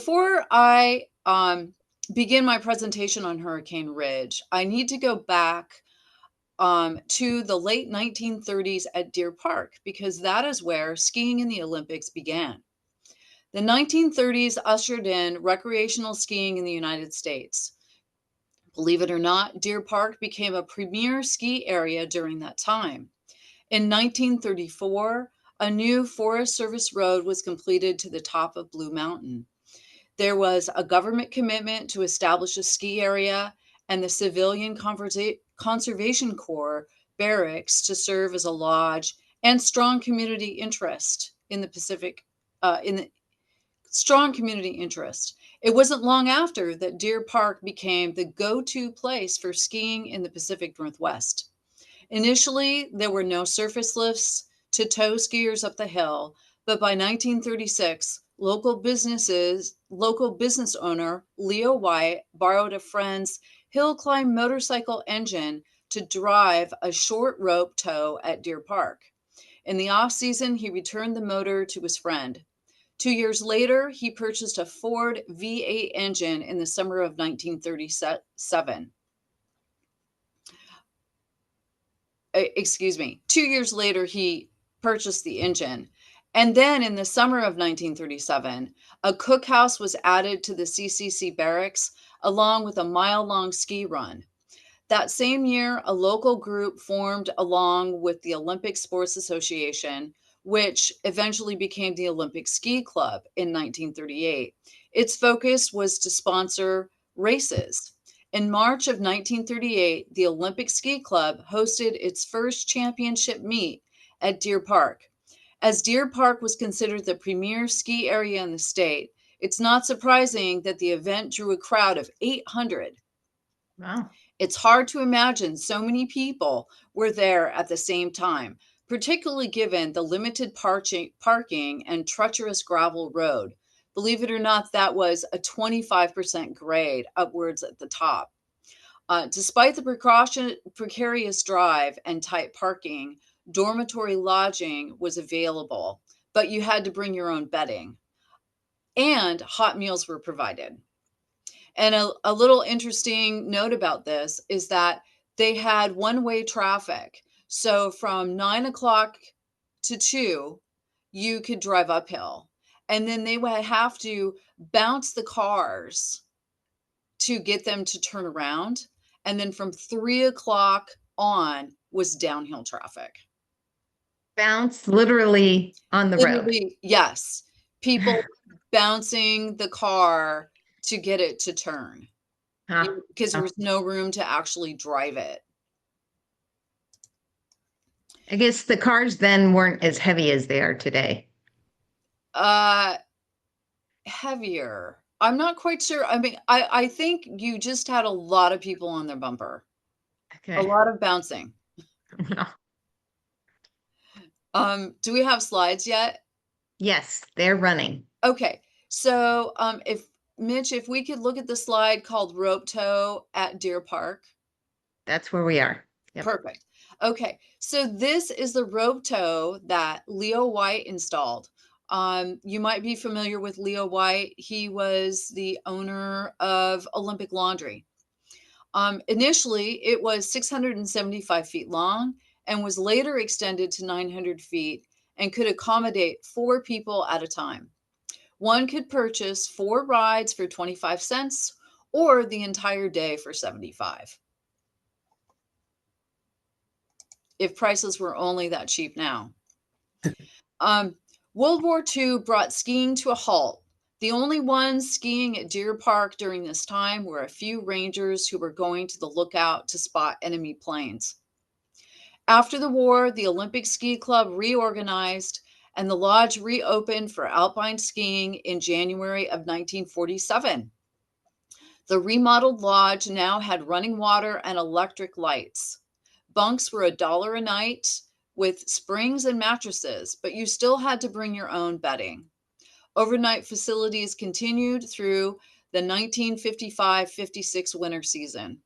Before I begin my presentation on Hurricane Ridge, I need to go back to the late 1930s at Deer Park because that is where skiing in the Olympics began. The 1930s ushered in recreational skiing in the United States. Believe it or not, Deer Park became a premier ski area during that time. In 1934, a new Forest Service road was completed to the top of Blue Mountain. There was a government commitment to establish a ski area and the Civilian Conservation Corps barracks to serve as a lodge and strong community interest in the Pacific, in the strong community interest. It wasn't long after that Deer Park became the go-to place for skiing in the Pacific Northwest. Initially, there were no surface lifts to tow skiers up the hill, but by 1936, local business owner Leo White borrowed a friend's hill climb motorcycle engine to drive a short rope tow at Deer Park. In the off season, he returned the motor to his friend. 2 years later, he purchased a Ford V8 engine in the summer of 1937. 2 years later, he purchased the engine. And then in the summer of 1937, a cookhouse was added to the CCC barracks along with a mile-long ski run. That same year, a local group formed along with the Olympic Sports Association, which eventually became the Olympic Ski Club in 1938. Its focus was to sponsor races. In March of 1938, the Olympic Ski Club hosted its first championship meet at Deer Park. As Deer Park was considered the premier ski area in the state, it's not surprising that the event drew a crowd of 800. Wow. It's hard to imagine so many people were there at the same time, particularly given the limited parking and treacherous gravel road. Believe it or not, that was a 25% grade upwards at the top. Despite the precarious drive and tight parking, dormitory lodging was available, but you had to bring your own bedding, and hot meals were provided. And a little interesting note about this is that they had one-way traffic. So from 9 o'clock to 2, you could drive uphill. And then they would have to bounce the cars to get them to turn around. And then from 3 o'clock on was downhill traffic. Bounce literally on the road. Literally, yes. People bouncing the car to get it to turn. Huh. Because there was no room to actually drive it. I guess the cars then weren't as heavy as they are today. Heavier. I'm not quite sure. I mean, I think you just had a lot of people on their bumper. Okay. A lot of bouncing. Do we have slides yet? Yes, they're running. Okay. So, if Mitch, if we could look at the slide called Rope Tow at Deer Park. That's where we are. Yep. Perfect. Okay. So this is the rope tow that Leo White installed. You might be familiar with Leo White. He was the owner of Olympic Laundry. Initially, it was 675 feet long and was later extended to 900 feet and could accommodate 4 people at a time. One could purchase 4 rides for 25 cents or the entire day for 75. If prices were only that cheap now. World War II brought skiing to a halt. The only ones skiing at Deer Park during this time were a few rangers who were going to the lookout to spot enemy planes. After the war, the Olympic Ski Club reorganized and the lodge reopened for alpine skiing in January of 1947. The remodeled lodge now had running water and electric lights. Bunks were $1 a night with springs and mattresses, but you still had to bring your own bedding. Overnight facilities continued through the 1955-56 winter season.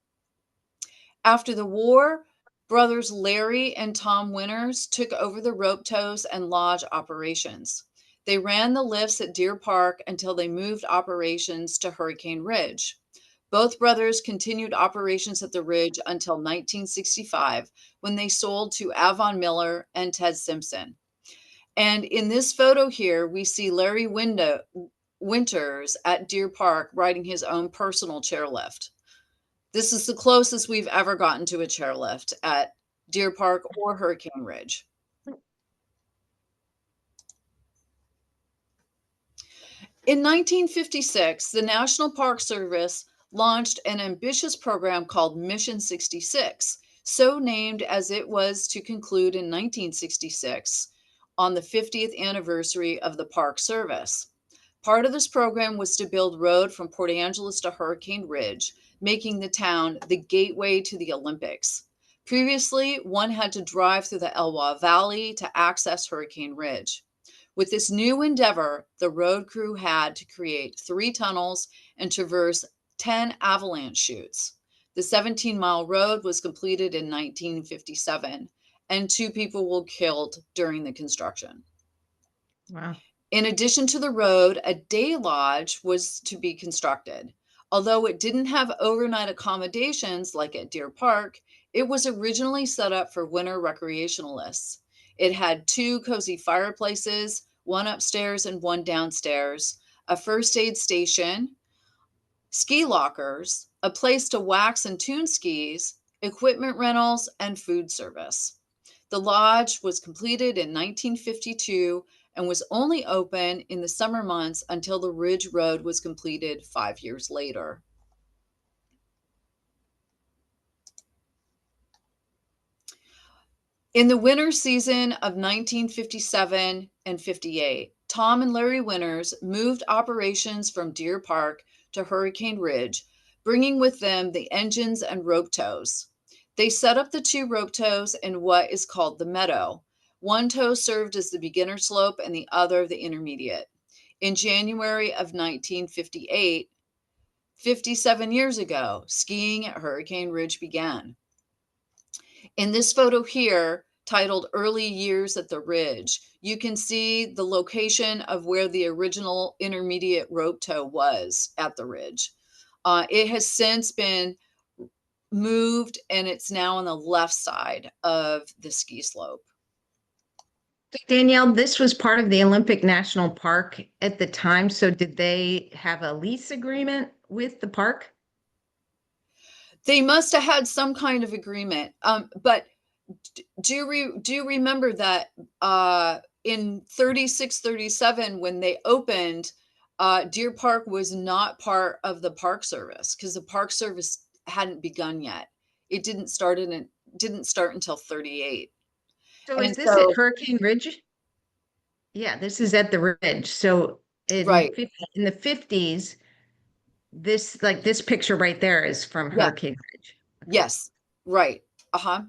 After the war, brothers Larry and Tom Winters took over the rope tows and lodge operations. They ran the lifts at Deer Park until they moved operations to Hurricane Ridge. Both brothers continued operations at the Ridge until 1965, when they sold to Avon Miller and Ted Simpson. And in this photo here, we see Larry Winters at Deer Park riding his own personal chairlift. This is the closest we've ever gotten to a chairlift at Deer Park or Hurricane Ridge. In 1956, the National Park Service launched an ambitious program called Mission 66, so named as it was to conclude in 1966 on the 50th anniversary of the Park Service. Part of this program was to build road from Port Angeles to Hurricane Ridge, making the town the gateway to the Olympics. Previously, one had to drive through the Elwha Valley to access Hurricane Ridge. With this new endeavor, the road crew had to create 3 tunnels and traverse 10 avalanche chutes. The 17-mile road was completed in 1957, and 2 people were killed during the construction. Wow. In addition to the road, a day lodge was to be constructed. Although it didn't have overnight accommodations like at Deer Park, it was originally set up for winter recreationalists. It had 2 cozy fireplaces, one upstairs and one downstairs, a first aid station, ski lockers, a place to wax and tune skis, equipment rentals, and food service. The lodge was completed in 1952 and was only open in the summer months until the Ridge Road was completed 5 years later. In the winter season of 1957 and 58, Tom and Larry Winters moved operations from Deer Park to Hurricane Ridge, bringing with them the engines and rope tows. They set up the 2 rope tows in what is called the meadow. One tow served as the beginner slope and the other the intermediate. In January of 1958, 57 years ago, skiing at Hurricane Ridge began. In this photo here, titled Early Years at the Ridge, you can see the location of where the original intermediate rope tow was at the Ridge. It has since been moved and it's now on the left side of the ski slope. Danielle, this was part of the Olympic National Park at the time. So did they have a lease agreement with the park? They must have had some kind of agreement. But do you remember that in 36, 37, when they opened, Deer Park was not part of the Park Service because the Park Service hadn't begun yet. It didn't start until 38. So And is this at so, Hurricane Ridge? Yeah, this is at the Ridge. So right. in the 50s, this picture right there is from Yeah. Hurricane Ridge. Okay. Yes. Right. Uh-huh.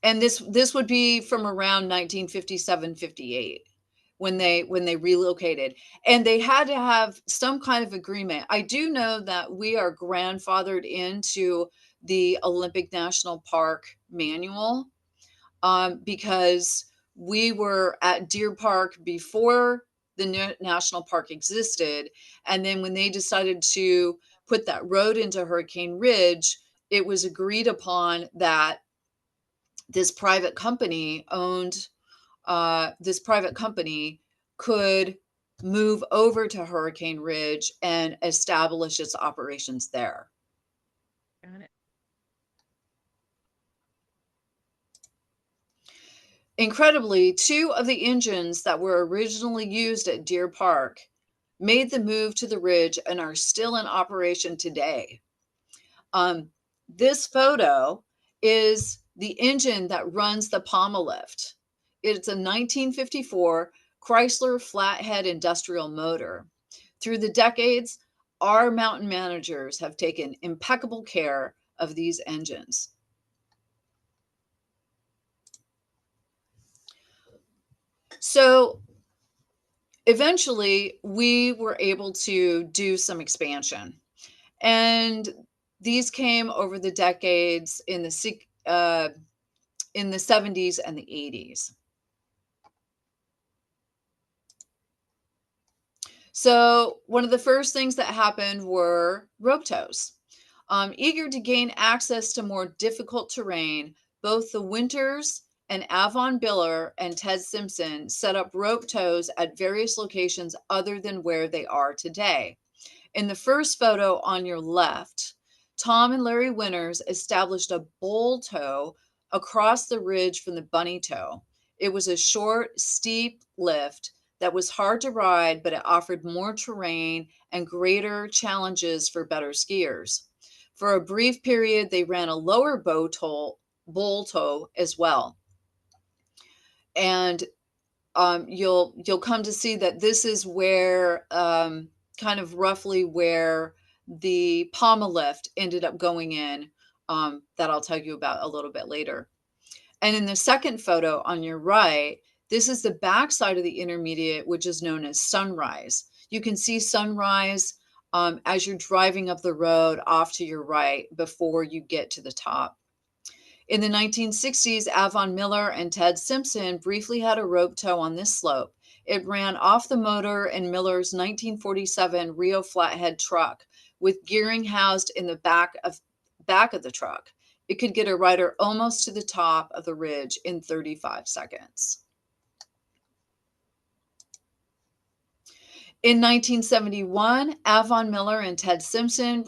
And this would be from around 1957, 58 when they relocated, and they had to have some kind of agreement. I do know that we are grandfathered into the Olympic National Park manual, because we were at Deer Park before the national park existed, and then when they decided to put that road into Hurricane Ridge, it was agreed upon that this private company owned this private company could move over to Hurricane Ridge and establish its operations there. Got it. Incredibly, 2 of the engines that were originally used at Deer Park made the move to the Ridge and are still in operation today. This photo is the engine that runs the Palma lift. It's a 1954 Chrysler flathead industrial motor. Through the decades, our mountain managers have taken impeccable care of these engines. So eventually, we were able to do some expansion. And these came over the decades in the 70s and the 80s. So one of the first things that happened were rope tows. Eager to gain access to more difficult terrain, both the Winters and Avon Biller and Ted Simpson set up rope tows at various locations other than where they are today. In the first photo on your left, Tom and Larry Winters established a bowl tow across the ridge from the bunny tow. It was a short, steep lift that was hard to ride, but it offered more terrain and greater challenges for better skiers. For a brief period, they ran a lower bowl tow as well. And you'll come to see that this is where kind of roughly where the Palma lift ended up going in, that I'll tell you about a little bit later. And in the second photo on your right, this is the backside of the intermediate, which is known as Sunrise. You can see Sunrise as you're driving up the road off to your right before you get to the top. In the 1960s, Avon Miller and Ted Simpson briefly had a rope tow on this slope. It ran off the motor in Miller's 1947 Rio flathead truck, with gearing housed in the back of the truck. It could get a rider almost to the top of the ridge in 35 seconds. In 1971, Avon Miller and Ted Simpson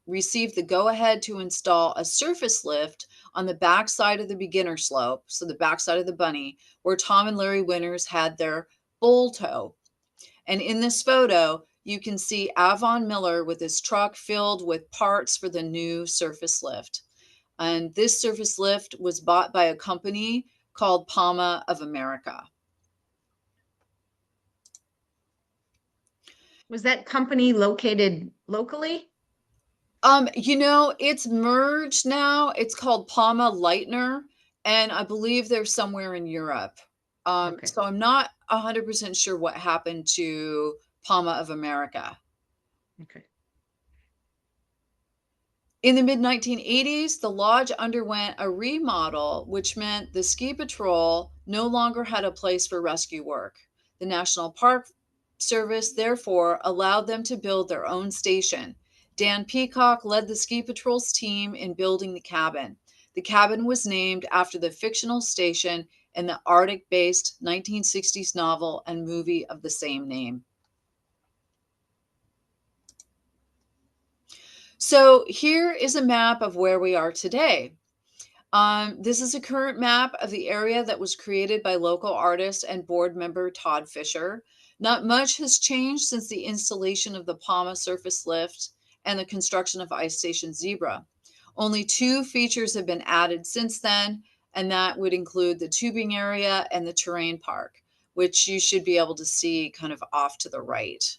received the go-ahead to install a surface lift on the backside of the beginner slope, so the backside of the bunny, where Tom and Larry Winters had their bowl tow. And in this photo, you can see Avon Miller with his truck filled with parts for the new surface lift. And this surface lift was bought by a company called Palma of America. Was that company located locally? It's merged now. It's called Palma Lightner, and I believe they're somewhere in Europe. Okay. So I'm not 100% sure what happened to Palma of America. Okay. In the mid 1980s, the lodge underwent a remodel, which meant the ski patrol no longer had a place for rescue work. The National Park Service, therefore, allowed them to build their own station. Dan Peacock led the ski patrol's team in building the cabin. The cabin was named after the fictional station in the Arctic based 1960s novel and movie of the same name. So here is a map of where we are today. This is a current map of the area that was created by local artist and board member Todd Fisher. Not much has changed since the installation of the Palma surface lift and the construction of Ice Station Zebra. Only two features have been added since then, and that would include the tubing area and the terrain park, which you should be able to see kind of off to the right.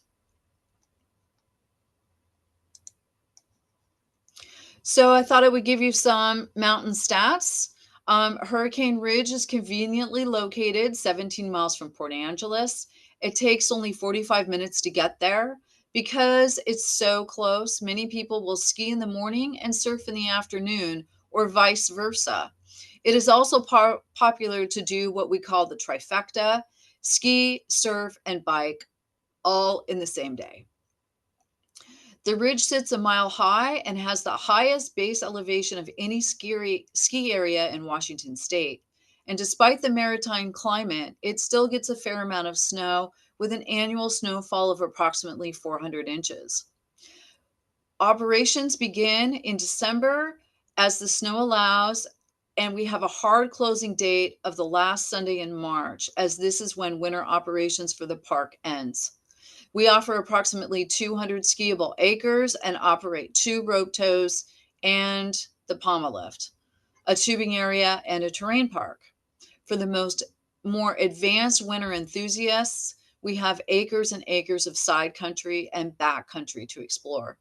So I thought I would give you some mountain stats. Hurricane Ridge is conveniently located 17 miles from Port Angeles. It takes only 45 minutes to get there. Because it's so close, many people will ski in the morning and surf in the afternoon, or vice versa. It is also popular to do what we call the trifecta: ski, surf, and bike all in the same day. The ridge sits a mile high and has the highest base elevation of any ski area in Washington state. And despite the maritime climate, it still gets a fair amount of snow, with an annual snowfall of approximately 400 inches. Operations begin in December as the snow allows, and we have a hard closing date of the last Sunday in March, as this is when winter operations for the park ends. We offer approximately 200 skiable acres and operate 2 rope tows and the Palma lift, a tubing area, and a terrain park. For the more advanced winter enthusiasts, we have acres and acres of side country and back country to explore.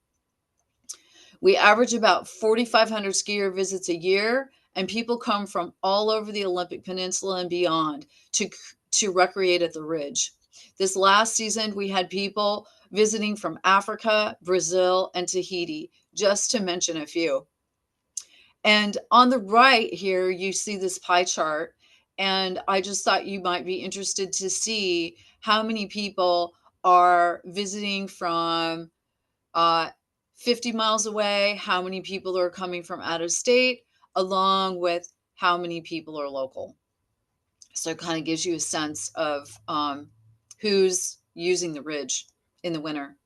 We average about 4,500 skier visits a year, and people come from all over the Olympic Peninsula and beyond to recreate at the ridge. This last season, we had people visiting from Africa, Brazil, and Tahiti, just to mention a few. And on the right here, you see this pie chart. And I just thought you might be interested to see how many people are visiting from 50 miles away, how many people are coming from out of state, along with how many people are local. So it kind of gives you a sense of who's using the ridge in the winter.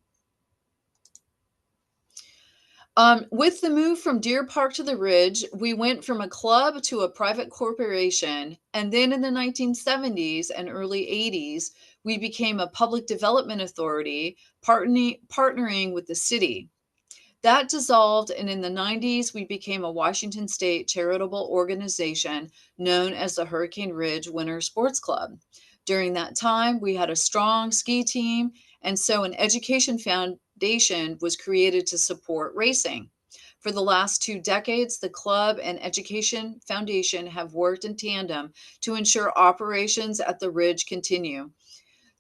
With the move from Deer Park to the Ridge, we went from a club to a private corporation. And then in the 1970s and early 80s, we became a public development authority, partnering with the city. That dissolved, and in the 90s, we became a Washington State charitable organization known as the Hurricane Ridge Winter Sports Club. During that time, we had a strong ski team, and so an education foundation was created to support racing. For the last 2 decades, the club and education foundation have worked in tandem to ensure operations at the Ridge continue.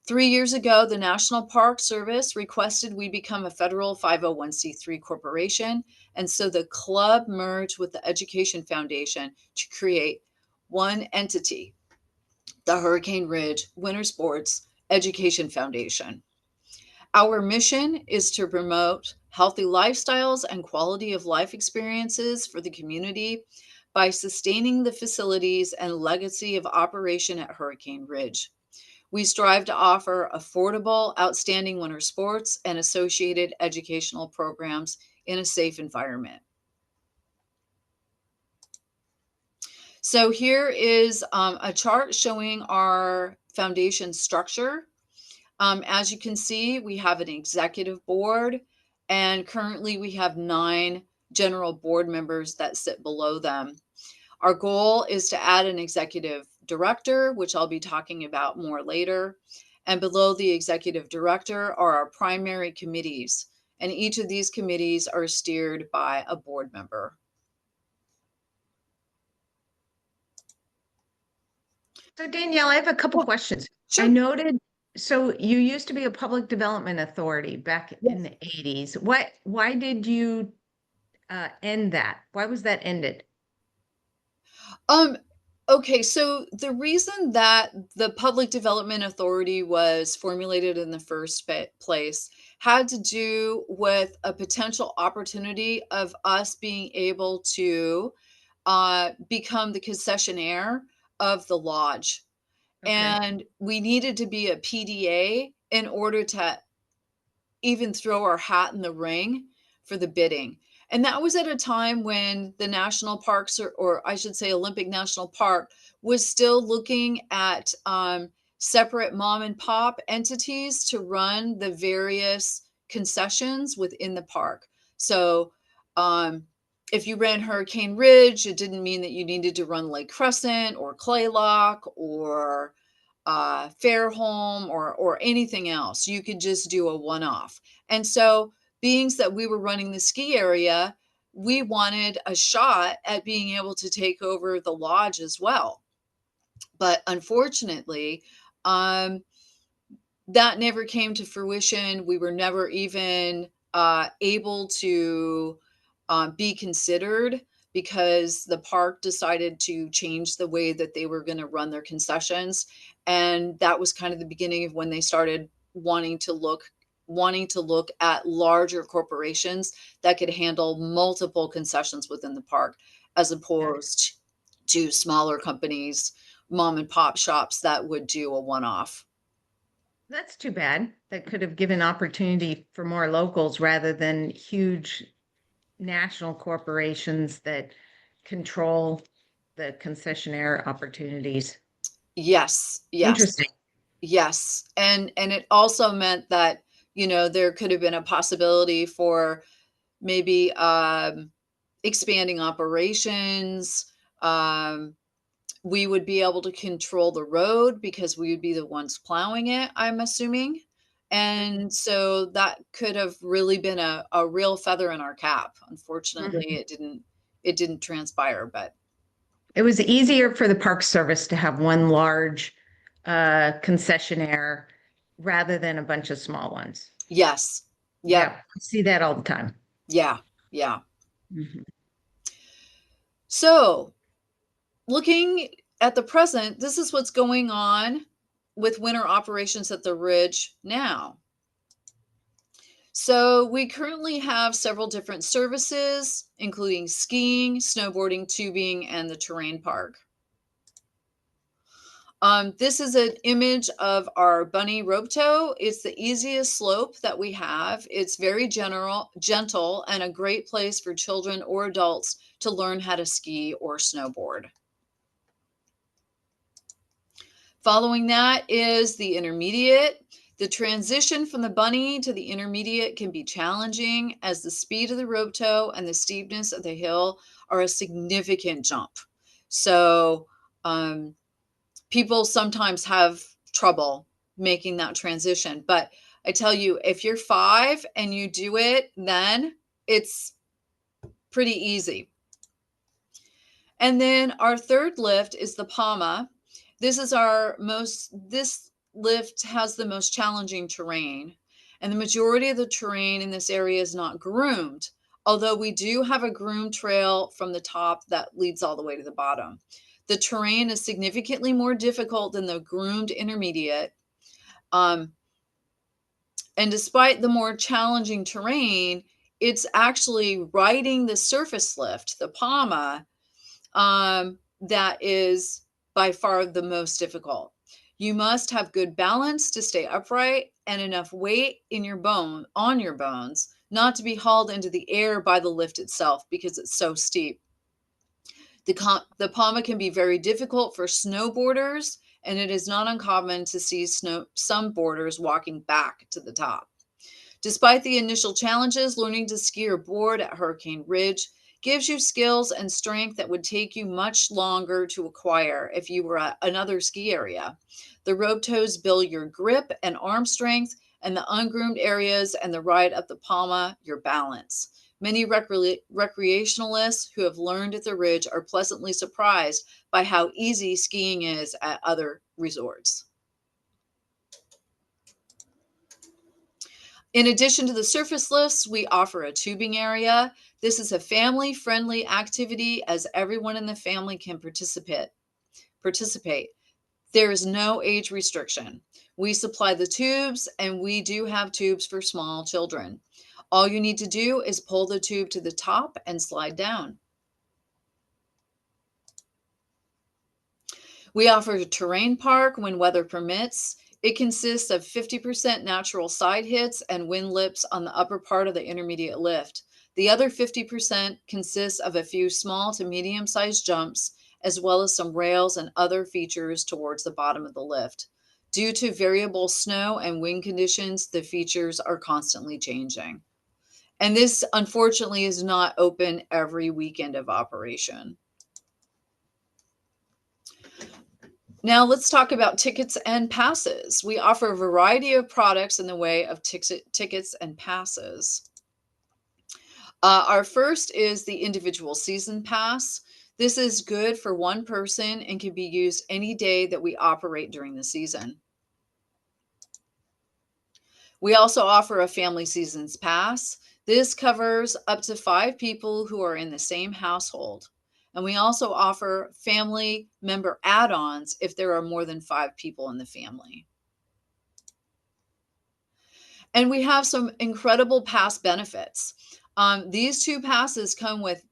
3 years ago, the National Park Service requested we become a federal 501c3 corporation, and so the club merged with the Education Foundation to create one entity, the Hurricane Ridge Winter Sports Education Foundation. Our mission is to promote healthy lifestyles and quality of life experiences for the community by sustaining the facilities and legacy of operation at Hurricane Ridge. We strive to offer affordable, outstanding winter sports and associated educational programs in a safe environment. So here is a chart showing our foundation structure. As you can see, we have an executive board, and currently we have 9 general board members that sit below them. Our goal is to add an executive director, which I'll be talking about more later. And below the executive director are our primary committees. And each of these committees are steered by a board member. So Danielle, I have a couple questions. I Sure. noted, so you used to be a public development authority back in Yes. the 80s. Why did you end that? Why was that ended? Um, okay, so the reason that the Public Development Authority was formulated in the first place had to do with a potential opportunity of us being able to become the concessionaire of the lodge. Okay. And we needed to be a PDA in order to even throw our hat in the ring for the bidding. And that was at a time when the national parks, or I should say, Olympic National Park, was still looking at separate mom and pop entities to run the various concessions within the park. So, if you ran Hurricane Ridge, it didn't mean that you needed to run Lake Crescent or Claylock or Fairholm or anything else. You could just do a one-off. And so, being that we were running the ski area, we wanted a shot at being able to take over the lodge as well. But unfortunately, um, that never came to fruition. We were never even able to be considered because the park decided to change the way that they were going to run their concessions, and that was kind of the beginning of when they started wanting to look at larger corporations that could handle multiple concessions within the park, as Got it. opposed to smaller companies, mom and pop shops that would do a one-off. That's too bad. That could have given opportunity for more locals rather than huge national corporations that control the concessionaire opportunities. Yes, yes, Interesting. yes. And it also meant that, there could have been a possibility for maybe expanding operations. We would be able to control the road because we would be the ones plowing it, I'm assuming. Okay. And so that could have really been a real feather in our cap. Unfortunately, Mhm. it didn't transpire, but It was easier for the Park Service to have one large concessionaire rather than a bunch of small ones. yes. Yep. Yeah, I see that all the time. Yeah. Yeah. Mhm. So, looking at the present, this is what's going on with winter operations at the Ridge now. So we currently have several different services, including skiing, snowboarding, tubing, and the terrain park. This is an image of our bunny rope tow. It's the easiest slope that we have. It's very gentle, and a great place for children or adults to learn how to ski or snowboard. Following that is the intermediate. The transition from the bunny to the intermediate can be challenging, as the speed of the rope tow and the steepness of the hill are a significant jump. So, people sometimes have trouble making that transition. But I tell you, if you're 5 and you do it, then it's pretty easy. And then our third lift is the Palma. This lift has the most challenging terrain, and the majority of the terrain in this area is not groomed, although we do have a groomed trail from the top that leads all the way to the bottom. The terrain is significantly more difficult than the groomed intermediate. And despite the more challenging terrain, it's actually riding the surface lift, the Palma, that is by far the most difficult. You must have good balance to stay upright and enough weight on your bones, not to be hauled into the air by the lift itself because it's so steep. The Palma can be very difficult for snowboarders, and it is not uncommon to see some boarders walking back to the top. Despite the initial challenges, learning to ski or board at Hurricane Ridge gives you skills and strength that would take you much longer to acquire if you were at another ski area. The rope tows build your grip and arm strength, and the ungroomed areas and the ride up the Palma, your balance. Many recreationalists who have learned at the ridge are pleasantly surprised by how easy skiing is at other resorts. In addition to the surface lifts, we offer a tubing area. This is a family-friendly activity, as everyone in the family can participate. There is no age restriction. We supply the tubes, and we do have tubes for small children. All you need to do is pull the tube to the top and slide down. We offer a terrain park when weather permits. It consists of 50% natural side hits and wind lips on the upper part of the intermediate lift. The other 50% consists of a few small to medium-sized jumps, as well as some rails and other features towards the bottom of the lift. Due to variable snow and wind conditions, the features are constantly changing. And this, unfortunately, is not open every weekend of operation. Now let's talk about tickets and passes. We offer a variety of products in the way of tickets and passes. Our first is the individual season pass. This is good for one person and can be used any day that we operate during the season. We also offer a family seasons pass. This covers up to 5 people who are in the same household. And we also offer family member add-ons if there are more than 5 people in the family. And we have some incredible pass benefits. These 2 passes come with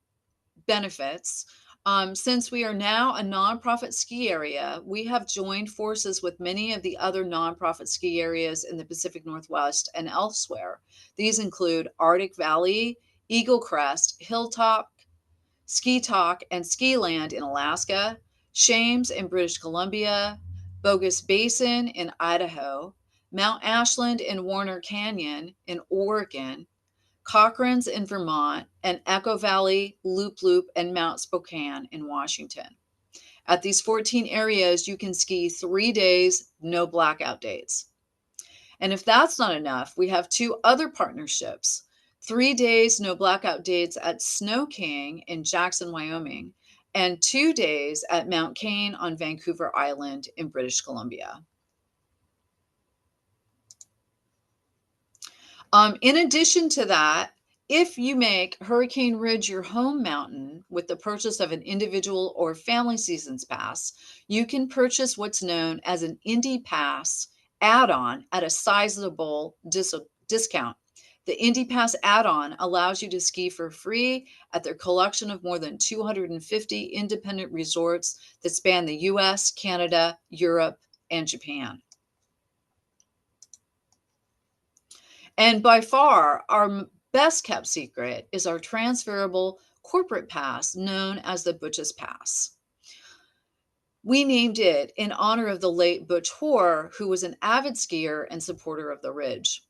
benefits. Since we are now a nonprofit ski area, we have joined forces with many of the other nonprofit ski areas in the Pacific Northwest and elsewhere. These include Arctic Valley, Eagle Crest, Hilltop, Ski Talk, and Ski Land in Alaska, Shames in British Columbia, Bogus Basin in Idaho, Mount Ashland and Warner Canyon in Oregon, Cochran's in Vermont, and Echo Valley, Loop Loop, and Mount Spokane in Washington. At these 14 areas, you can ski 3 days, no blackout dates. And if that's not enough, we have 2 other partnerships: 3 days, no blackout dates at Snow King in Jackson, Wyoming, and 2 days at Mount Kane on Vancouver Island in British Columbia. In addition to that, if you make Hurricane Ridge your home mountain with the purchase of an individual or family seasons pass, you can purchase what's known as an Indy Pass add-on at a sizable discount. The Indy Pass add-on allows you to ski for free at their collection of more than 250 independent resorts that span the US, Canada, Europe, and Japan. And by far, our best kept secret is our transferable corporate pass known as the Butch's Pass. We named it in honor of the late Butch Hoare, who was an avid skier and supporter of the Ridge.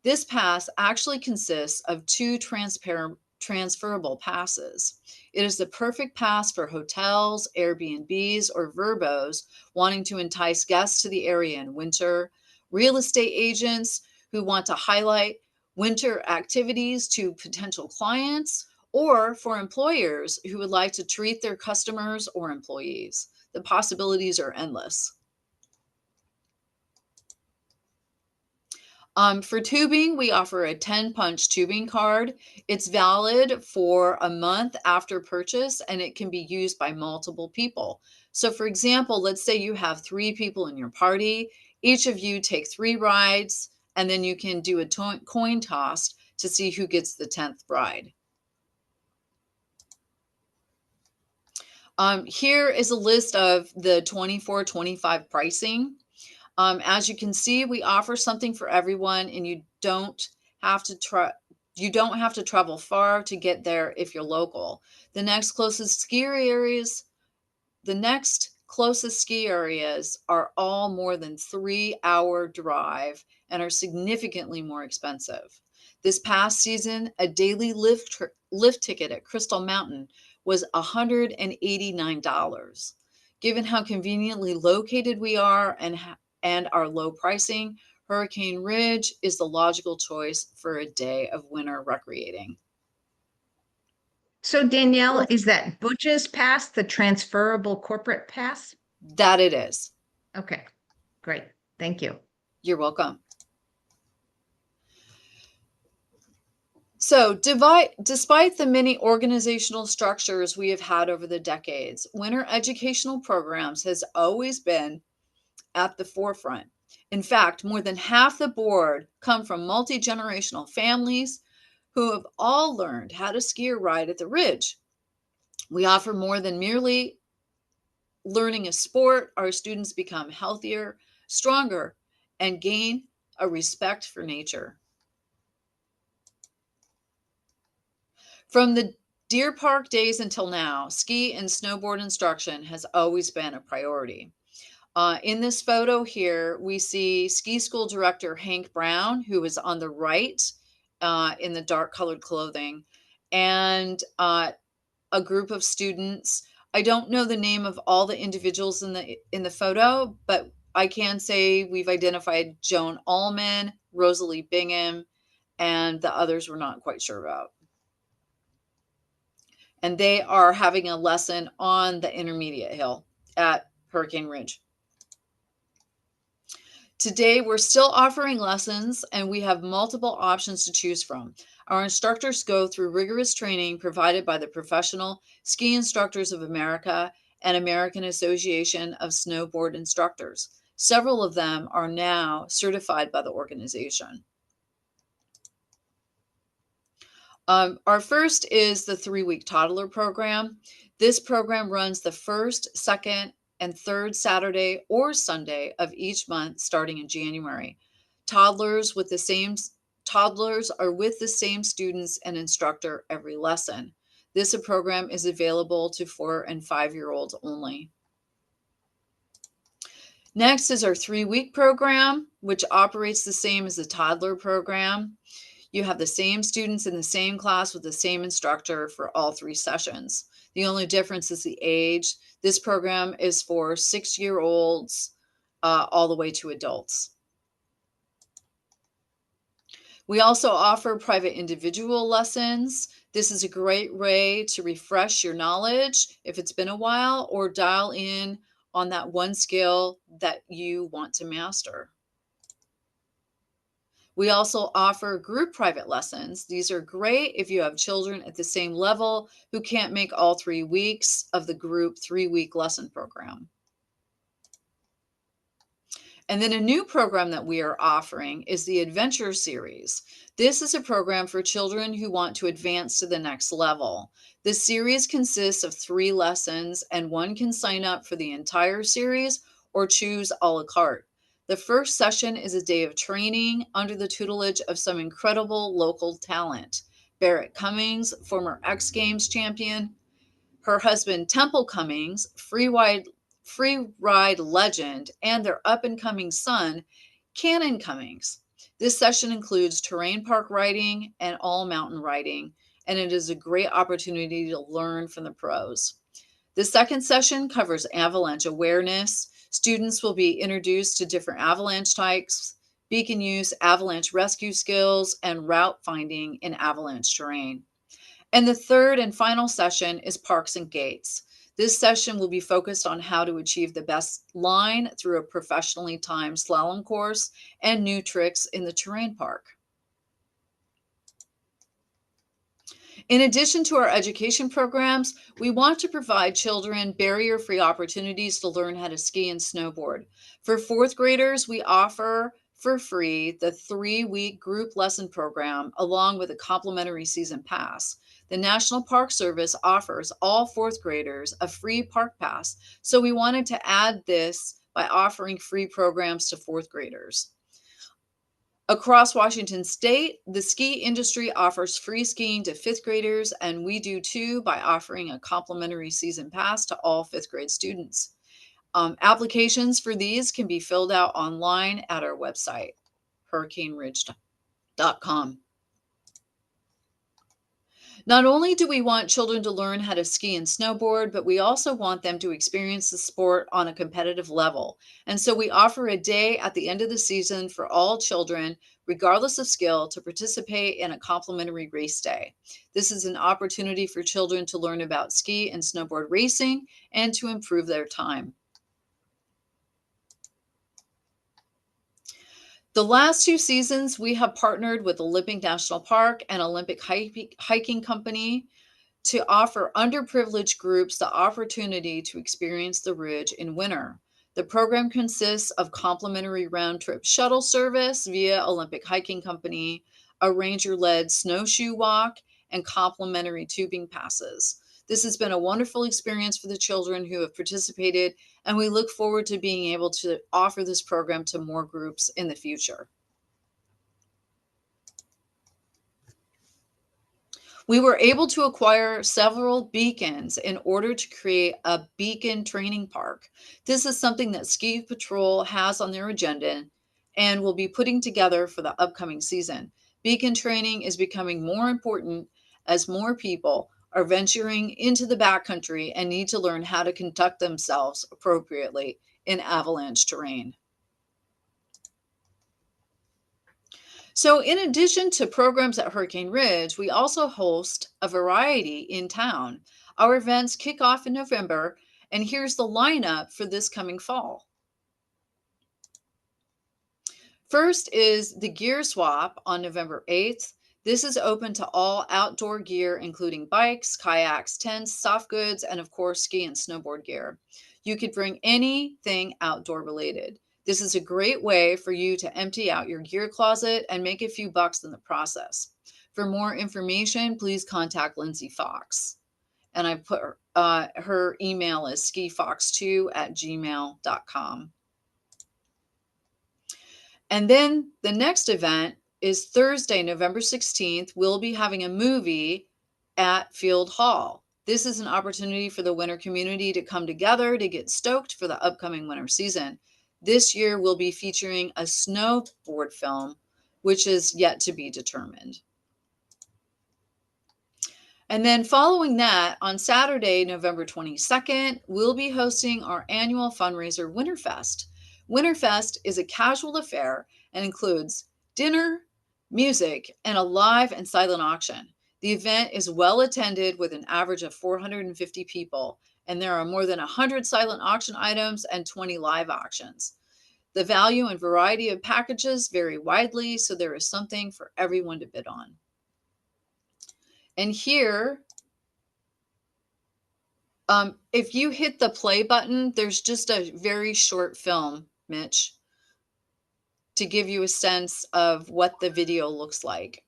This pass actually consists of two transferable passes. It is the perfect pass for hotels, Airbnbs, or Verbos wanting to entice guests to the area in winter, real estate agents who want to highlight winter activities to potential clients, or for employers who would like to treat their customers or employees. The possibilities are endless. For tubing, we offer a 10-punch tubing card. It's valid for a month after purchase, and it can be used by multiple people. So for example, let's say you have 3 people in your party. Each of you take 3 rides, and then you can do a coin toss to see who gets the 10th ride. Here is a list of the 24-25 pricing. As you can see, we offer something for everyone, and you don't have to travel far to get there if you're local. The next closest ski areas are all more than 3-hour drive and are significantly more expensive. This past season, a daily lift ticket at Crystal Mountain was $189. Given how conveniently located we are and our low pricing, Hurricane Ridge is the logical choice for a day of winter recreating. So Danielle, is that Butch's Pass the transferable corporate pass? That it is. Okay, great. Thank you. You're welcome. So, despite the many organizational structures we have had over the decades, winter educational programs has always been at the forefront. In fact, more than half the board come from multi-generational families who have all learned how to ski or ride at the Ridge. We offer more than merely learning a sport. Our students become healthier, stronger, and gain a respect for nature. From the Deer Park days until now, ski and snowboard instruction has always been a priority. In this photo here, we see ski school director Hank Brown, who is on the right in the dark colored clothing, and a group of students. I don't know the name of all the individuals in the photo, but I can say we've identified Joan Allman, Rosalie Bingham, and the others we're not quite sure about. And they are having a lesson on the intermediate hill at Hurricane Ridge. Today, we're still offering lessons, and we have multiple options to choose from. Our instructors go through rigorous training provided by the Professional Ski Instructors of America and American Association of Snowboard Instructors. Several of them are now certified by the organization. Our first is the 3-week toddler program. This program runs the first, second, and third Saturday or Sunday of each month starting in January. Toddlers are with the same students and instructor every lesson. This program is available to 4- and 5-year-olds only. Next is our 3-week program, which operates the same as the toddler program. You have the same students in the same class with the same instructor for all 3 sessions. The only difference is the age. This program is for 6-year-olds all the way to adults. We also offer private individual lessons. This is a great way to refresh your knowledge if it's been a while, or dial in on that one skill that you want to master. We also offer group private lessons. These are great if you have children at the same level who can't make all 3 weeks of the group 3-week lesson program. And then a new program that we are offering is the Adventure Series. This is a program for children who want to advance to the next level. The series consists of 3 lessons, and one can sign up for the entire series or choose a la carte. The first session is a day of training under the tutelage of some incredible local talent. Barrett Cummings, former X Games champion, her husband Temple Cummings, free ride legend, and their up and coming son, Cannon Cummings. This session includes terrain park riding and all mountain riding, and it is a great opportunity to learn from the pros. The second session covers avalanche awareness. Students will be introduced to different avalanche types, beacon use, avalanche rescue skills, and route finding in avalanche terrain. And the third and final session is Parks and Gates. This session will be focused on how to achieve the best line through a professionally timed slalom course and new tricks in the terrain park. In addition to our education programs, we want to provide children barrier-free opportunities to learn how to ski and snowboard. For fourth graders, we offer for free the 3-week group lesson program along with a complimentary season pass. The National Park Service offers all fourth graders a free park pass, so we wanted to add this by offering free programs to fourth graders. Across Washington State, the ski industry offers free skiing to fifth graders, and we do too by offering a complimentary season pass to all fifth grade students. Applications for these can be filled out online at our website, hurricaneridge.com. Not only do we want children to learn how to ski and snowboard, but we also want them to experience the sport on a competitive level. And so we offer a day at the end of the season for all children, regardless of skill, to participate in a complimentary race day. This is an opportunity for children to learn about ski and snowboard racing and to improve their time. The last 2 seasons, we have partnered with Olympic National Park and Olympic Hiking Company to offer underprivileged groups the opportunity to experience the Ridge in winter. The program consists of complimentary round-trip shuttle service via Olympic Hiking Company, a ranger-led snowshoe walk, and complimentary tubing passes. This has been a wonderful experience for the children who have participated, and we look forward to being able to offer this program to more groups in the future. We were able to acquire several beacons in order to create a beacon training park. This is something that Ski Patrol has on their agenda and will be putting together for the upcoming season. Beacon training is becoming more important as more people are venturing into the backcountry and need to learn how to conduct themselves appropriately in avalanche terrain. So, in addition to programs at Hurricane Ridge, we also host a variety in town. Our events kick off in November, and here's the lineup for this coming fall. First is the Gear Swap on November 8th. This is open to all outdoor gear, including bikes, kayaks, tents, soft goods, and of course, ski and snowboard gear. You could bring anything outdoor related. This is a great way for you to empty out your gear closet and make a few bucks in the process. For more information, please contact Lindsay Fox. And I put her email is skifox2@gmail.com. And then the next event is Thursday, November 16th. We'll be having a movie at Field Hall. This is an opportunity for the winter community to come together to get stoked for the upcoming winter season. This year, we'll be featuring a snowboard film, which is yet to be determined. And then following that, on Saturday, November 22nd, we'll be hosting our annual fundraiser, Winterfest. Winterfest is a casual affair and includes dinner, music, and a live and silent auction. The event is well attended with an average of 450 people, and there are more than 100 silent auction items and 20 live auctions. The value and variety of packages vary widely, so there is something for everyone to bid on. And here, if you hit the play button, there's just a very short film, Mitch. to give you a sense of what the video looks like.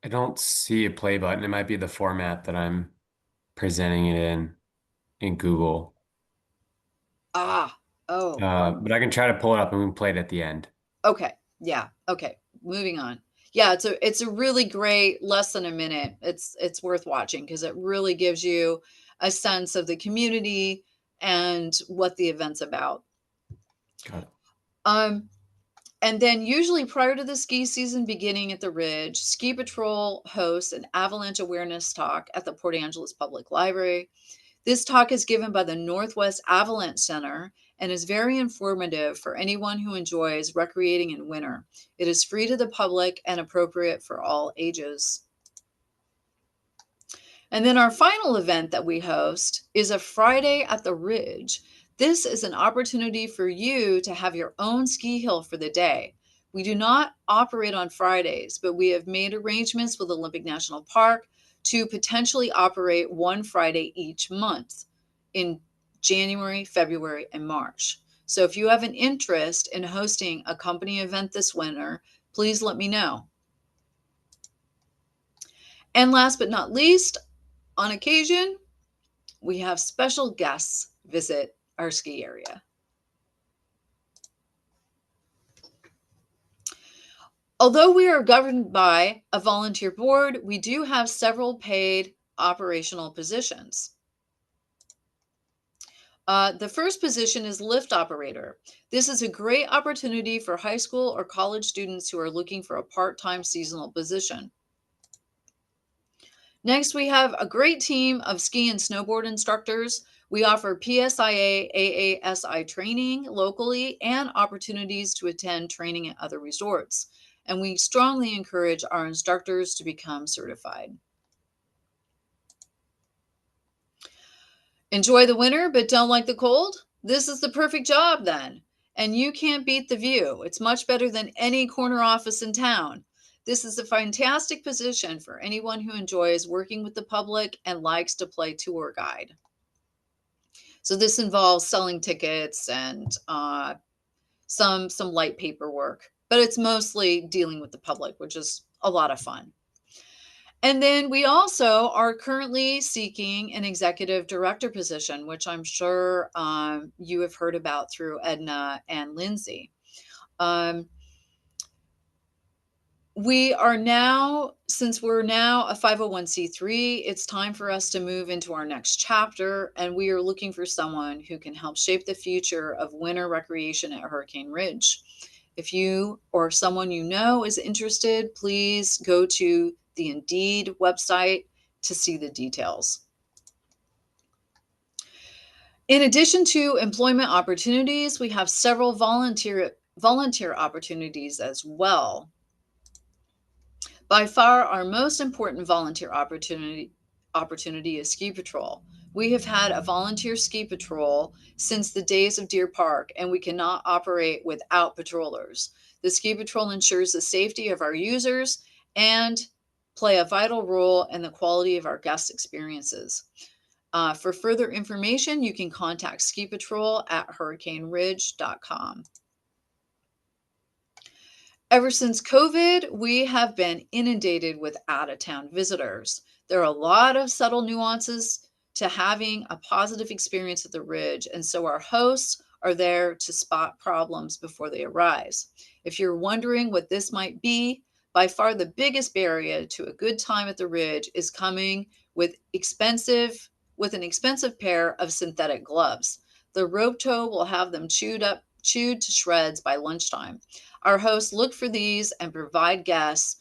I don't see a play button. It might be the format that I'm presenting it in Google. Ah, oh, But I can try to pull it up and we can play it at the end. okay. Yeah. Okay. Moving on. Yeah, it's a really great, less than a minute. It's worth watching because it really gives you a sense of the community and what the event's about. Got it. Um, and then usually prior to the ski season beginning at the Ridge, Ski Patrol hosts an avalanche awareness talk at the Port Angeles Public Library. This talk is given by the Northwest Avalanche Center and is very informative for anyone who enjoys recreating in winter. It is free to the public and appropriate for all ages. And then our final event that we host is a Friday at the Ridge. This is an opportunity for you to have your own ski hill for the day. We do not operate on Fridays, but we have made arrangements with Olympic National Park to potentially operate one Friday each month in January, February, and March. So if you have an interest in hosting a company event this winter, please let me know. And last but not least, on occasion, we have special guests visit our ski area. Although we are governed by a volunteer board, we do have several paid operational positions. The first position is lift operator. This is a great opportunity for high school or college students who are looking for a part-time seasonal position. Next, we have a great team of ski and snowboard instructors. We offer PSIA, AASI training locally and opportunities to attend training at other resorts. And we strongly encourage our instructors to become certified. Enjoy the winter, but don't like the cold? This is the perfect job then. And you can't beat the view. It's much better than any corner office in town. This is a fantastic position for anyone who enjoys working with the public and likes to play tour guide. So this involves selling tickets and some light paperwork, but it's mostly dealing with the public, which is a lot of fun. And then we also are currently seeking an executive director position, which I'm sure you have heard about through Edna and Lindsay. We are now, since we're now a 501c3, it's time for us to move into our next chapter, and we are looking for someone who can help shape the future of winter recreation at Hurricane Ridge. If you or someone you know is interested, please go to the Indeed website to see the details. In addition to employment opportunities, we have several volunteer opportunities as well. By far, our most important volunteer opportunity is Ski Patrol. We have had a volunteer ski patrol since the days of Deer Park, and we cannot operate without patrollers. The Ski Patrol ensures the safety of our users and play a vital role in the quality of our guest experiences. For further information, you can contact Ski Patrol at hurricaneridge.com. Ever since COVID, we have been inundated with out-of-town visitors. There are a lot of subtle nuances to having a positive experience at the Ridge, and so our hosts are there to spot problems before they arise. If you're wondering what this might be, by far the biggest barrier to a good time at the Ridge is coming with an expensive pair of synthetic gloves. The rope tow will have them chewed to shreds by lunchtime. Our hosts look for these and provide guests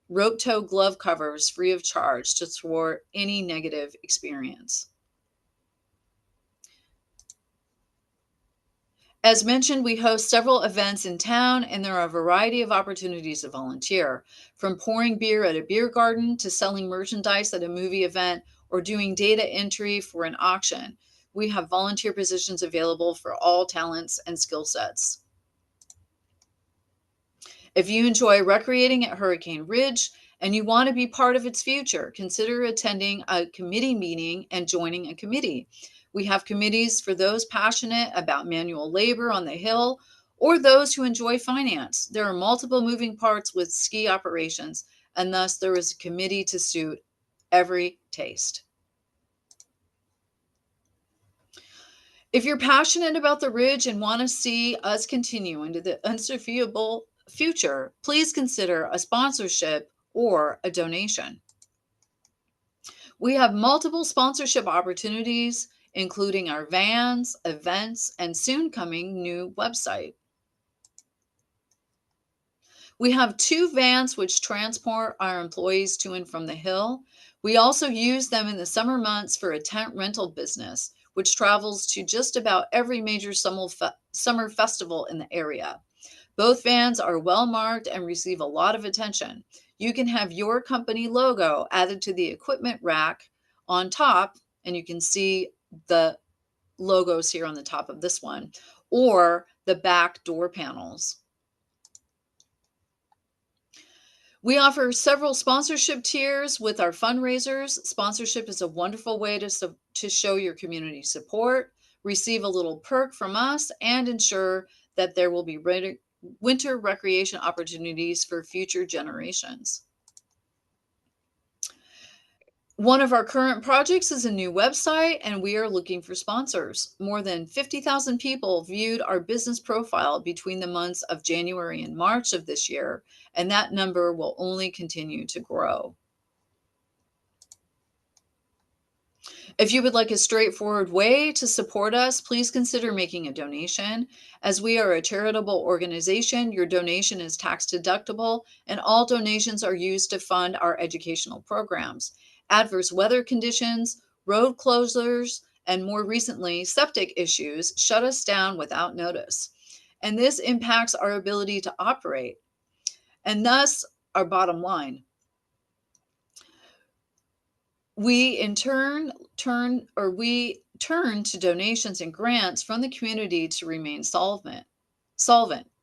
rope tow glove covers free of charge to thwart any negative experience. As mentioned, we host several events in town, and there are a variety of opportunities to volunteer, from pouring beer at a beer garden to selling merchandise at a movie event or doing data entry for an auction. We have volunteer positions available for all talents and skill sets. If you enjoy recreating at Hurricane Ridge and you want to be part of its future, consider attending a committee meeting and joining a committee. We have committees for those passionate about manual labor on the hill or those who enjoy finance. There are multiple moving parts with ski operations, and thus there is a committee to suit every taste. If you're passionate about the Ridge and want to see us continue into the unforeseeable future, please consider a sponsorship or a donation. We have multiple sponsorship opportunities, including our vans, events, and soon coming new website. We have 2 vans which transport our employees to and from the hill. We also use them in the summer months for a tent rental business, which travels to just about every major summer festival in the area. Both vans are well marked and receive a lot of attention. You can have your company logo added to the equipment rack on top, and you can see the logos here on the top of this one, or the back door panels. We offer several sponsorship tiers with our fundraisers. Sponsorship is a wonderful way to show your community support, receive a little perk from us, and ensure that there will be winter recreation opportunities for future generations. One of our current projects is a new website, and we are looking for sponsors. More than 50,000 people viewed our business profile between the months of January and March of this year, and that number will only continue to grow. If you would like a straightforward way to support us, please consider making a donation. As we are a charitable organization, your donation is tax deductible, and all donations are used to fund our educational programs. Adverse weather conditions, road closures, and more recently, septic issues shut us down without notice. And this impacts our ability to operate, and thus our bottom line. We in turn turn to donations and grants from the community to remain solvent.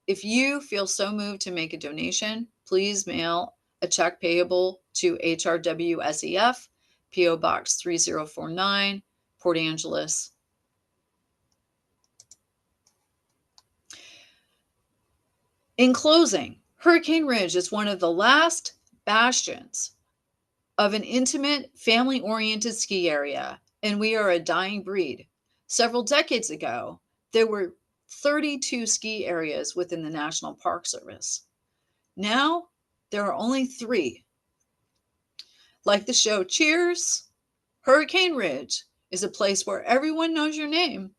If you feel so moved to make a donation, please mail a check payable to HRWSEF, PO Box 3049, Port Angeles. In closing, Hurricane Ridge is one of the last bastions of an intimate, family-oriented ski area, and we are a dying breed. Several decades ago, there were 32 ski areas within the National Park Service. Now, there are only 3. Like the show Cheers, Hurricane Ridge is a place where everyone knows your name.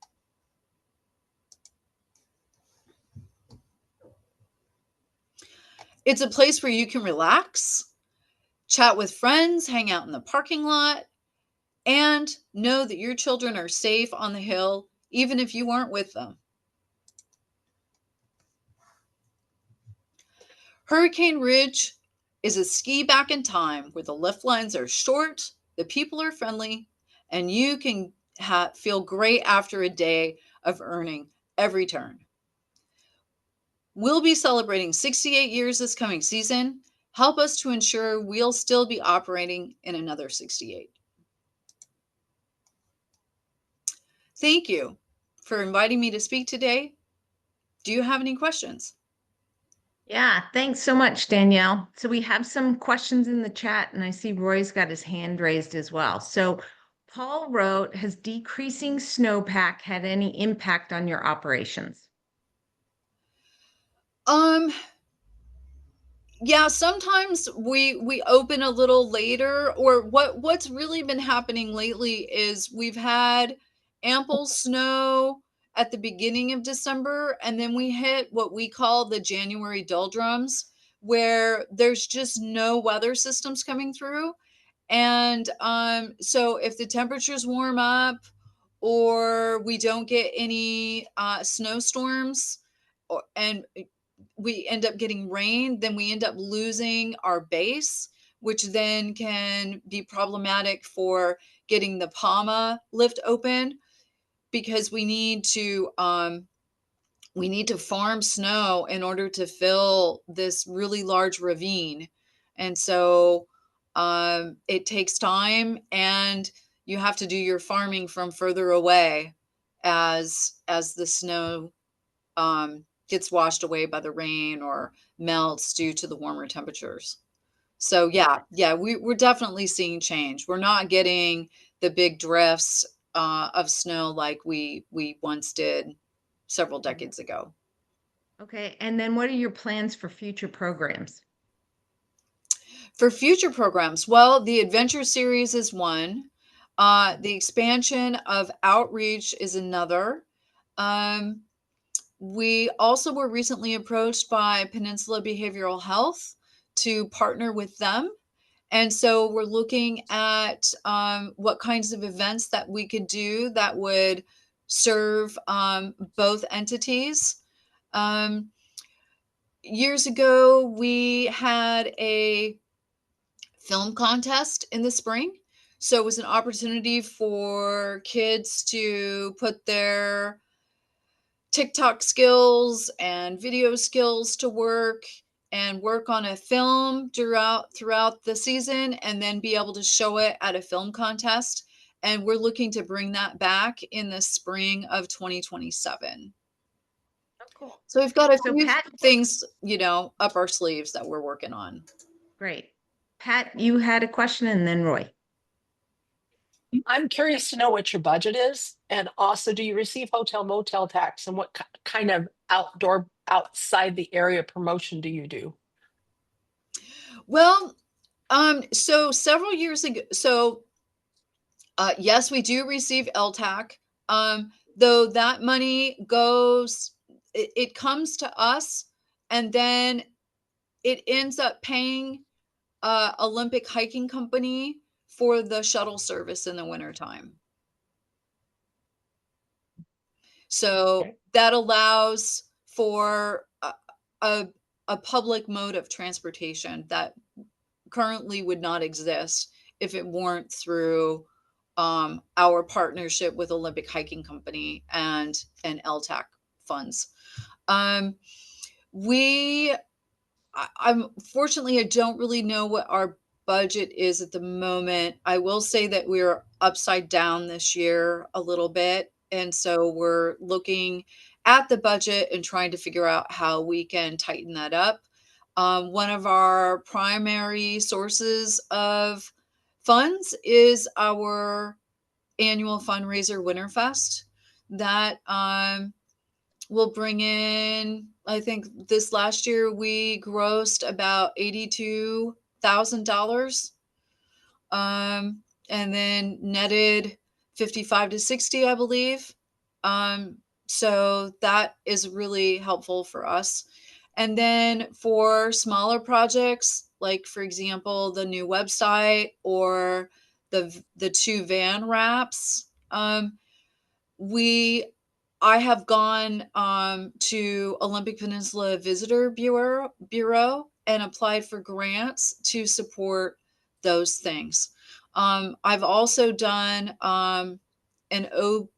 It's a place where you can relax, chat with friends, hang out in the parking lot, and know that your children are safe on the hill, even if you aren't with them. Hurricane Ridge is a ski back in time where the lift lines are short, the people are friendly, and you can feel great after a day of earning every turn. We'll be celebrating 68 years this coming season. Help us to ensure we'll still be operating in another 68. Thank you for inviting me to speak today. Do you have any questions? Yeah, thanks so much, Danielle. So we have some questions in the chat, and I see Roy's got his hand raised as well. So Paul wrote, has decreasing snowpack had any impact on your operations? Yeah, sometimes we open a little later, or what's really been happening lately is we've had ample snow at the beginning of December, and then we hit what we call the January doldrums, where there's just no weather systems coming through. And so if the temperatures warm up or we don't get any snowstorms, and we end up getting rain, then we end up losing our base, which then can be problematic for getting the PAMA lift open, because we need to farm snow in order to fill this really large ravine. And so it takes time, and you have to do your farming from further away as the snow gets washed away by the rain or melts due to the warmer temperatures. So yeah, we're definitely seeing change. We're not getting the big drifts of snow like we once did several Mhm. decades ago. Okay, and then what are your plans for future programs? For future programs, well, the Adventure Series is one. The expansion of Outreach is another. Um, we also were recently approached by Peninsula Behavioral Health to partner with them. And so we're looking at what kinds of events that we could do that would serve both entities. Um, Years ago, we had a film contest in the spring. So it was an opportunity for kids to put their TikTok skills and video skills to work and work on a film throughout the season and then be able to show it at a film contest. And we're looking to bring that back in the spring of 2027. Oh, cool. So we've got a So few Pat, things, up our sleeves that we're working on. great. Pat, you had a question, and then Roy. I'm curious to know what your budget is, and also, do you receive hotel motel tax, and what kind of outdoor, outside the area promotion do you do? Well, so several years ago, yes, we do receive LTAC. Though that money it comes to us, and then it ends up paying Olympic Hiking Company for the shuttle service in the wintertime. So Okay. that allows for a, a public mode of transportation that currently would not exist if it weren't through our partnership with Olympic Hiking Company and LTAC funds. Um, we, I'm fortunately, I don't really know what our budget is at the moment. I will say that we're upside down this year a little bit. And so we're looking at the budget and trying to figure out how we can tighten that up. One of our primary sources of funds is our annual fundraiser Winterfest that will bring in, I think this last year we grossed about $82,000, and then netted 55 to 60, I believe. Um, so that is really helpful for us. And then for smaller projects, like for example, the new website or the two van wraps, we I have gone to Olympic Peninsula Visitor Bureau and applied for grants to support those things. I've also done an O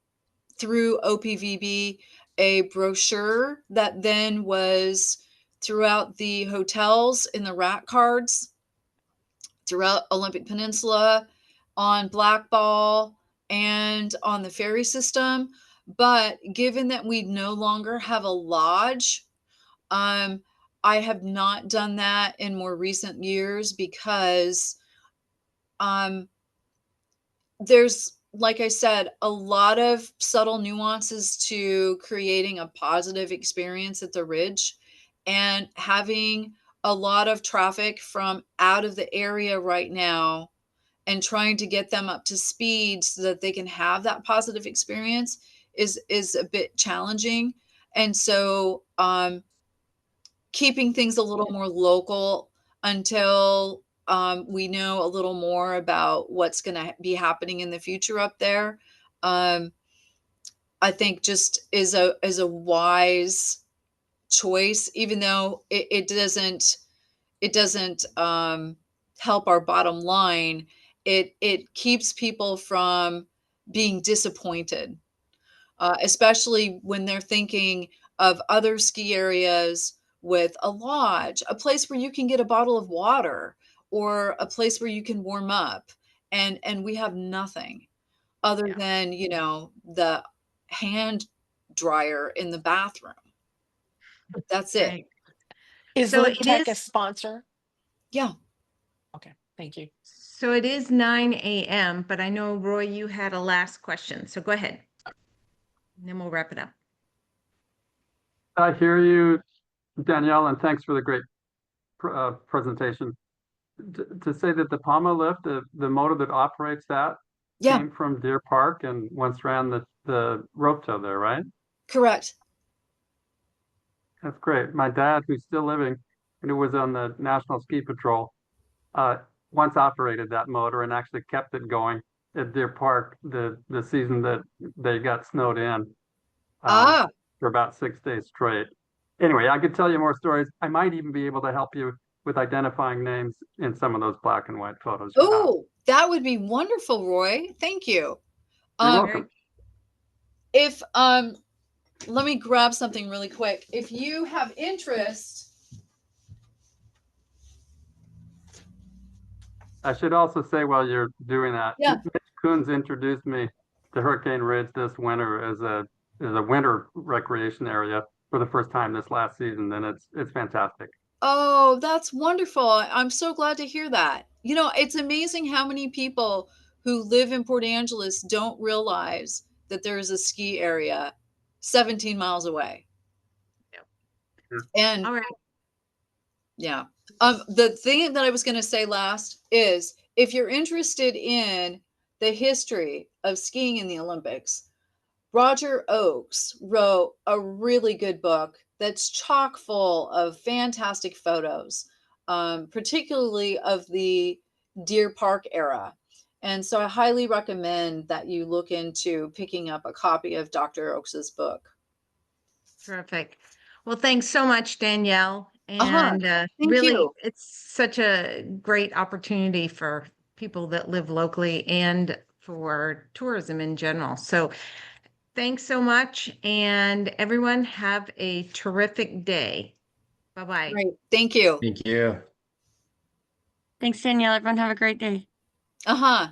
through OPVB a brochure that then was throughout the hotels in the rat cards throughout Olympic Peninsula, on Blackball, and on the ferry system. But given that we no longer have a lodge, um, I have not done that in more recent years because um, there's, like I said, a lot of subtle nuances to creating a positive experience at the Ridge, and having a lot of traffic from out of the area right now and trying to get them up to speed so that they can have that positive experience is a bit challenging. And so keeping things a little more local until we know a little more about what's going to be happening in the future up there, um, I think just is a wise choice, even though it doesn't help our bottom line. It keeps people from being disappointed, especially when they're thinking of other ski areas with a lodge, a place where you can get a bottle of water or a place where you can warm up, and we have nothing other Yeah. than the hand dryer in the bathroom. That's it. Right. Is So Live it Tech a is- sponsor? Yeah. Okay, thank you. So it is 9 a.m., but I know, Roy, you had a last question. So go ahead. And then we'll wrap it up. I hear you, Danielle, and thanks for the great presentation. To say that the Palma lift, the motor that operates that Yeah, came from Deer Park and once ran the rope tow there, right? correct. That's great. My dad, who's still living and who was on the National Ski Patrol, once operated that motor and actually kept it going at Deer Park the season that they got snowed in Ah, for about 6 days straight. Anyway, I could tell you more stories. I might even be able to help you with identifying names in some of those black and white photos you have. oh, that would be wonderful, Roy. Thank you. You're Um, welcome. if let me grab something really quick. If you have interest, I should also say while you're doing that, yeah. Mitch Coons introduced me to Hurricane Ridge this winter as a winter recreation area for the first time this last season, and it's fantastic. Oh, that's wonderful. I'm so glad to hear that. You know, it's amazing how many people who live in Port Angeles don't realize that there is a ski area 17 miles away. Yeah. And All right. yeah. The thing that I was going to say last is if you're interested in the history of skiing in the Olympics, Roger Oakes wrote a really good book that's chock full of fantastic photos, particularly of the Deer Park era. And so I highly recommend that you look into picking up a copy of Dr. Oakes's book. Terrific. Well, thanks so much, Danielle. And Thank really, you. it's such a great opportunity for people that live locally and for tourism in general. So thanks so much. And everyone have a terrific day. Bye-bye. Great. Thank you. Thank you. Thanks, Danielle. Everyone have a great day. Uh-huh.